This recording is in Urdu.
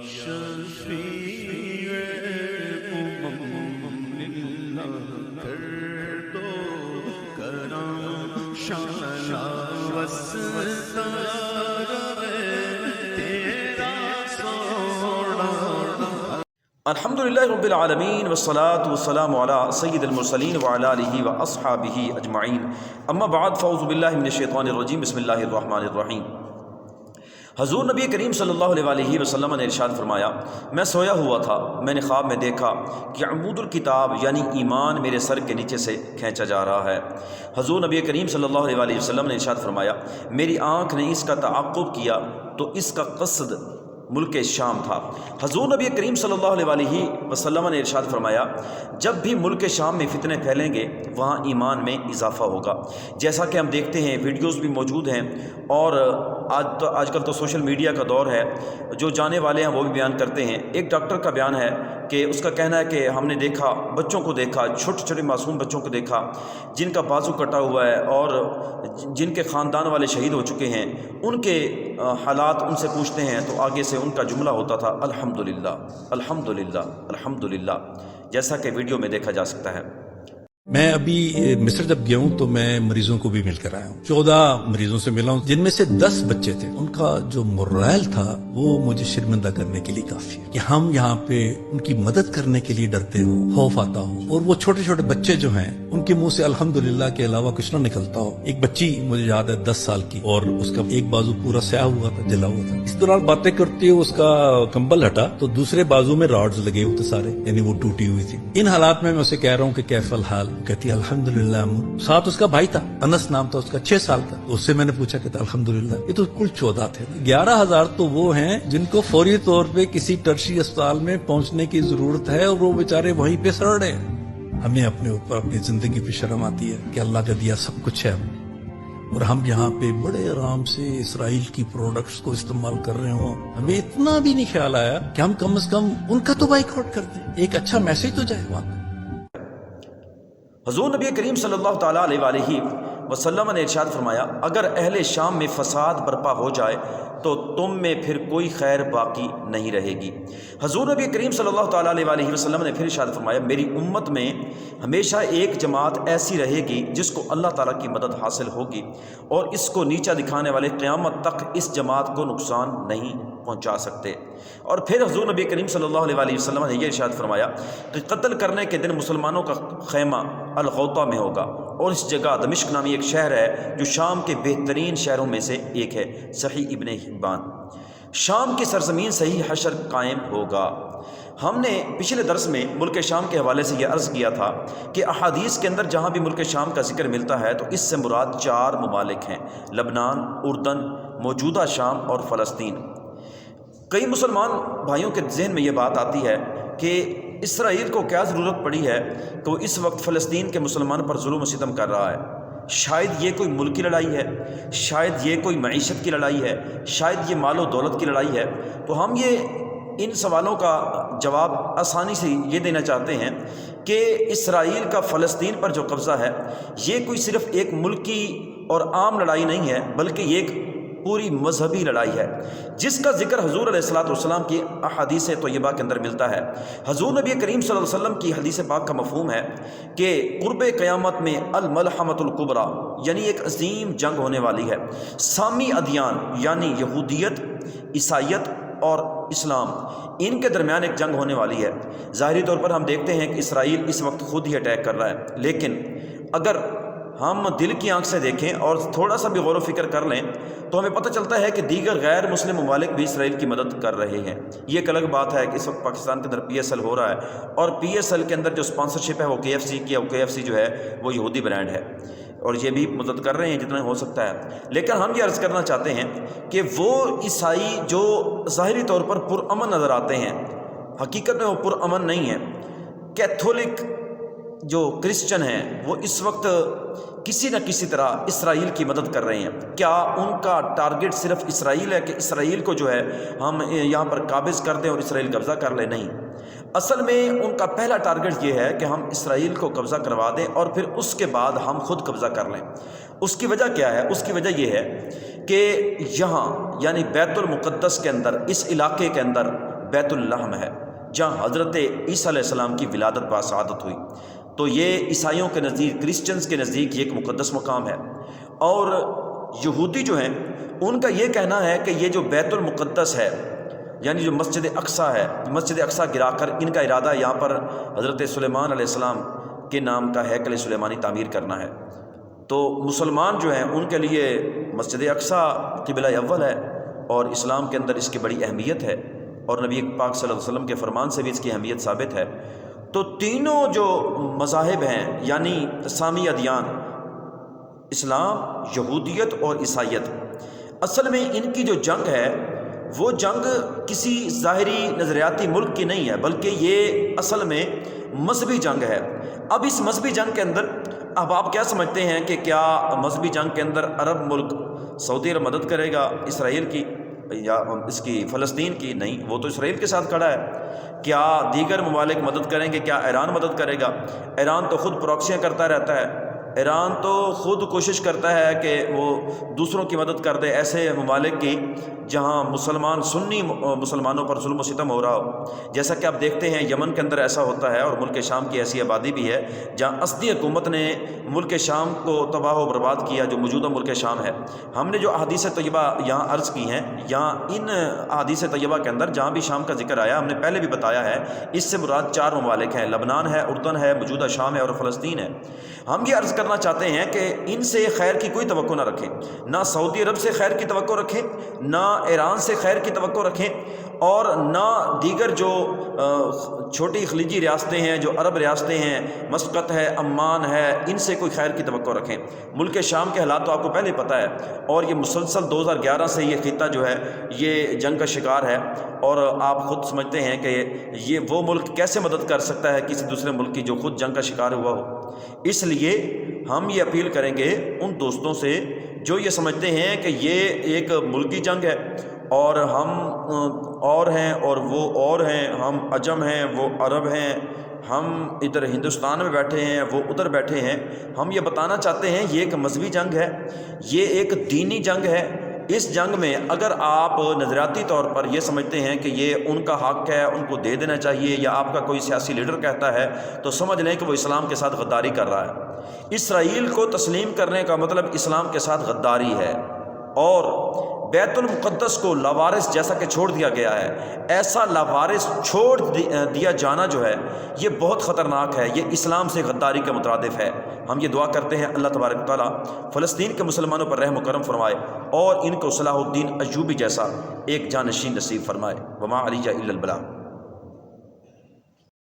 شفیع للہ کر دو کرم شالا وستار تیرا سوڑا۔ الحمدللہ رب العالمین والصلاة والسلام علی سید المرسلین وعلی آلہ واصحابہ اجمعین، اما بعد فاعوذ باللہ من الشیطان الرجیم، بسم اللہ الرحمن الرحیم۔ حضور نبی کریم صلی اللہ علیہ وسلم نے ارشاد فرمایا، میں سویا ہوا تھا، میں نے خواب میں دیکھا کہ عمود الکتاب یعنی ایمان میرے سر کے نیچے سے کھینچا جا رہا ہے۔ حضور نبی کریم صلی اللہ علیہ وسلم نے ارشاد فرمایا، میری آنکھ نے اس کا تعاقب کیا تو اس کا قصد ملک شام تھا۔ حضور نبی کریم صلی اللہ علیہ وسلم نے ارشاد فرمایا، جب بھی ملک شام میں فتنے پھیلیں گے وہاں ایمان میں اضافہ ہوگا۔ جیسا کہ ہم دیکھتے ہیں، ویڈیوز بھی موجود ہیں، اور آج کل تو سوشل میڈیا کا دور ہے، جو جانے والے ہیں وہ بھی بیان کرتے ہیں۔ ایک ڈاکٹر کا بیان ہے کہ اس کا کہنا ہے کہ ہم نے دیکھا، بچوں کو دیکھا، چھوٹے چھوٹے معصوم بچوں کو دیکھا جن کا بازو کٹا ہوا ہے اور جن کے خاندان والے شہید ہو چکے ہیں، ان کے حالات ان سے پوچھتے ہیں تو آگے سے ان کا جملہ ہوتا تھا الحمدللہ الحمدللہ الحمدللہ، جیسا کہ ویڈیو میں دیکھا جا سکتا ہے۔ میں ابھی مصر جب گیا ہوں تو میں مریضوں کو بھی مل کر آیا ہوں، 14 مریضوں سے ملا ہوں، جن میں سے 10 بچے تھے۔ ان کا جو مورائل تھا وہ مجھے شرمندہ کرنے کے لیے کافی ہے کہ ہم یہاں پہ ان کی مدد کرنے کے لیے ڈرتے ہو، خوف آتا ہو، اور وہ چھوٹے چھوٹے بچے جو ہیں ان کے منہ سے الحمدللہ کے علاوہ کچھ نہ نکلتا ہو۔ ایک بچی مجھے یاد ہے 10 سال کی، اور اس کا ایک بازو پورا سیاہ ہوا تھا، جلا ہوا تھا۔ اس دوران باتیں کرتے ہوئے اس کا کمبل ہٹا تو دوسرے بازو میں راڈز لگے ہوئے تھے سارے، یعنی وہ ٹوٹی ہوئی تھی۔ ان حالات میں اسے کہہ رہا ہوں کہ کیف الحال، کہتی الحمدللہ امور۔ ساتھ اس کا بھائی تھا، انس نام تھا اس کا، 6 سال کا۔ اس سے میں نے پوچھا کہ الحمدللہ۔ یہ تو کل 14 تھے، 11,000 تو وہ ہیں جن کو فوری طور پہ کسی ٹرشی اسپتال میں پہنچنے کی ضرورت ہے اور وہ بیچارے وہیں پہ سڑ رہے ہیں۔ ہمیں اپنے اوپر اپنی زندگی پہ شرم آتی ہے کہ اللہ کا دیا سب کچھ ہے، اور ہم یہاں پہ بڑے آرام سے اسرائیل کی پروڈکٹس کو استعمال کر رہے ہوں۔ ہمیں اتنا بھی نہیں خیال آیا کہ ہم کم از کم ان کا تو بائیک آؤٹ کر دیں، ایک اچھا میسج تو جائے وہاں۔ حضور نبی کریم صلی اللہ تعالیٰ علیہ وسلم نے ارشاد فرمایا، اگر اہل شام میں فساد برپا ہو جائے تو تم میں پھر کوئی خیر باقی نہیں رہے گی۔ حضور نبی کریم صلی اللہ تعالیٰ علیہ وسلم نے پھر ارشاد فرمایا، میری امت میں ہمیشہ ایک جماعت ایسی رہے گی جس کو اللہ تعالیٰ کی مدد حاصل ہوگی، اور اس کو نیچا دکھانے والے قیامت تک اس جماعت کو نقصان نہیں پہنچا سکتے۔ اور پھر حضور نبی کریم صلی اللہ علیہ وسلم نے یہ ارشاد فرمایا کہ قتل کرنے کے دن مسلمانوں کا خیمہ الغوطہ میں ہوگا، اور اس جگہ دمشق نامی ایک شہر ہے جو شام کے بہترین شہروں میں سے ایک ہے۔ صحیح ابن حبان۔ شام کی سرزمین سے ہی حشر قائم ہوگا۔ ہم نے پچھلے درس میں ملک شام کے حوالے سے یہ عرض کیا تھا کہ احادیث کے اندر جہاں بھی ملک شام کا ذکر ملتا ہے تو اس سے مراد 4 ممالک ہیں، لبنان، اردن، موجودہ شام اور فلسطین۔ کئی مسلمان بھائیوں کے ذہن میں یہ بات آتی ہے کہ اسرائیل کو کیا ضرورت پڑی ہے کہ وہ اس وقت فلسطین کے مسلمانوں پر ظلم و ستم کر رہا ہے۔ شاید یہ کوئی ملکی لڑائی ہے، شاید یہ کوئی معیشت کی لڑائی ہے، شاید یہ مال و دولت کی لڑائی ہے۔ تو ہم ان سوالوں کا جواب آسانی سے یہ دینا چاہتے ہیں کہ اسرائیل کا فلسطین پر جو قبضہ ہے یہ کوئی صرف ایک ملکی اور عام لڑائی نہیں ہے، بلکہ یہ ایک پوری مذہبی لڑائی ہے، جس کا ذکر حضور علیہ السلام کی احادیث طیبہ کے اندر ملتا ہے۔ حضور نبی کریم صلی اللہ علیہ وسلم کی حدیث پاک کا مفہوم ہے کہ قرب قیامت میں الملحمۃ الکبریٰ یعنی ایک عظیم جنگ ہونے والی ہے۔ سامی ادیان یعنی یہودیت، عیسائیت اور اسلام، ان کے درمیان ایک جنگ ہونے والی ہے۔ ظاہری طور پر ہم دیکھتے ہیں کہ اسرائیل اس وقت خود ہی اٹیک کر رہا ہے، لیکن اگر ہم دل کی آنکھ سے دیکھیں اور تھوڑا سا بھی غور و فکر کر لیں تو ہمیں پتہ چلتا ہے کہ دیگر غیر مسلم ممالک بھی اسرائیل کی مدد کر رہے ہیں۔ یہ ایک الگ بات ہے کہ اس وقت پاکستان کے اندر PSL ہو رہا ہے، اور PSL کے اندر جو اسپانسرشپ ہے وہ KFC کی ہے، وہ KFC جو ہے وہ یہودی برانڈ ہے، اور یہ بھی مدد کر رہے ہیں جتنا ہو سکتا ہے۔ لیکن ہم یہ عرض کرنا چاہتے ہیں کہ وہ عیسائی جو ظاہری طور پر پرامن نظر آتے ہیں، حقیقت میں وہ پرامن نہیں ہیں۔ کیتھولک جو کرسچن ہیں وہ اس وقت کسی نہ کسی طرح اسرائیل کی مدد کر رہے ہیں۔ کیا ان کا ٹارگٹ صرف اسرائیل ہے کہ اسرائیل کو جو ہے ہم یہاں پر قابض کر دیں اور اسرائیل قبضہ کر لیں؟ نہیں، اصل میں ان کا پہلا ٹارگٹ یہ ہے کہ ہم اسرائیل کو قبضہ کروا دیں اور پھر اس کے بعد ہم خود قبضہ کر لیں۔ اس کی وجہ کیا ہے؟ اس کی وجہ یہ ہے کہ یہاں یعنی بیت المقدس کے اندر، اس علاقے کے اندر بیت اللحم ہے، جہاں حضرت عیسیٰ علیہ السلام کی ولادت باسعادت ہوئی۔ تو یہ عیسائیوں کے نزدیک، کرسچنز کے نزدیک یہ ایک مقدس مقام ہے۔ اور یہودی جو ہیں ان کا یہ کہنا ہے کہ یہ جو بیت المقدس ہے، یعنی جو مسجد اقصیٰ ہے، مسجد اقصیٰ گرا کر ان کا ارادہ یہاں پر حضرت سلیمان علیہ السلام کے نام کا ہیکل سلیمانی تعمیر کرنا ہے۔ تو مسلمان جو ہیں ان کے لیے مسجد اقصیٰ قبلہ اول ہے، اور اسلام کے اندر اس کی بڑی اہمیت ہے، اور نبی پاک صلی اللہ علیہ وسلم کے فرمان سے بھی اس کی اہمیت ثابت ہے۔ تو تینوں جو مذاہب ہیں، یعنی سامی ادیان، اسلام، یہودیت اور عیسائیت، اصل میں ان کی جو جنگ ہے وہ جنگ کسی ظاہری نظریاتی ملک کی نہیں ہے، بلکہ یہ اصل میں مذہبی جنگ ہے۔ اب اس مذہبی جنگ کے اندر اب آپ کیا سمجھتے ہیں کہ کیا مذہبی جنگ کے اندر عرب ملک سعودی عرب مدد کرے گا اسرائیل کی یا اس کی فلسطین کی؟ نہیں، وہ تو اسرائیل کے ساتھ کھڑا ہے۔ کیا دیگر ممالک مدد کریں گے؟ کیا ایران مدد کرے گا؟ ایران تو خود پروکسیاں کرتا رہتا ہے، ایران تو خود کوشش کرتا ہے کہ وہ دوسروں کی مدد کر دے، ایسے ممالک کی جہاں مسلمان سنی مسلمانوں پر ظلم و ستم ہو رہا ہو، جیسا کہ آپ دیکھتے ہیں یمن کے اندر ایسا ہوتا ہے، اور ملک شام کی ایسی آبادی بھی ہے جہاں اسدی حکومت نے ملک شام کو تباہ و برباد کیا، جو موجودہ ملک شام ہے۔ ہم نے جو احادیث طیبہ یہاں عرض کی ہیں، یہاں ان احادیث طیبہ کے اندر جہاں بھی شام کا ذکر آیا، ہم نے پہلے بھی بتایا ہے، اس سے مراد 4 ممالک ہیں، لبنان ہے، اردن ہے، موجودہ شام ہے اور فلسطین ہے۔ ہم یہ عرض کرنا چاہتے ہیں کہ ان سے خیر کی کوئی توقع نہ رکھیں، نہ سعودی عرب سے خیر کی توقع رکھیں، نہ ایران سے خیر کی توقع رکھیں، اور نہ دیگر جو چھوٹی خلیجی ریاستیں ہیں، جو عرب ریاستیں ہیں، مسقط ہے، عمان ہے، ان سے کوئی خیر کی توقع رکھیں۔ ملک شام کے حالات تو آپ کو پہلے پتہ ہے، اور یہ مسلسل 2011 سے یہ خطہ جو ہے یہ جنگ کا شکار ہے، اور آپ خود سمجھتے ہیں کہ یہ وہ ملک کیسے مدد کر سکتا ہے کسی دوسرے ملک کی جو خود جنگ کا شکار ہوا ہو۔ اس لیے ہم یہ اپیل کریں گے ان دوستوں سے جو یہ سمجھتے ہیں کہ یہ ایک ملکی جنگ ہے، اور ہم اور ہیں اور وہ اور ہیں، ہم عجم ہیں وہ عرب ہیں، ہم ادھر ہندوستان میں بیٹھے ہیں وہ ادھر بیٹھے ہیں۔ ہم یہ بتانا چاہتے ہیں یہ ایک مذہبی جنگ ہے، یہ ایک دینی جنگ ہے۔ اس جنگ میں اگر آپ نظریاتی طور پر یہ سمجھتے ہیں کہ یہ ان کا حق ہے، ان کو دے دینا چاہیے، یا آپ کا کوئی سیاسی لیڈر کہتا ہے، تو سمجھ لیں کہ وہ اسلام کے ساتھ غداری کر رہا ہے۔ اسرائیل کو تسلیم کرنے کا مطلب اسلام کے ساتھ غداری ہے، اور بیت المقدس کو لاوارث جیسا کہ چھوڑ دیا گیا ہے، ایسا لاوارث چھوڑ دیا جانا جو ہے یہ بہت خطرناک ہے، یہ اسلام سے غداری کا مترادف ہے۔ ہم یہ دعا کرتے ہیں اللہ تبارک و تعالیٰ فلسطین کے مسلمانوں پر رحم و کرم فرمائے، اور ان کو صلاح الدین ایوبی جیسا ایک جانشین نصیب فرمائے۔ وما علیہ الا البلاغ۔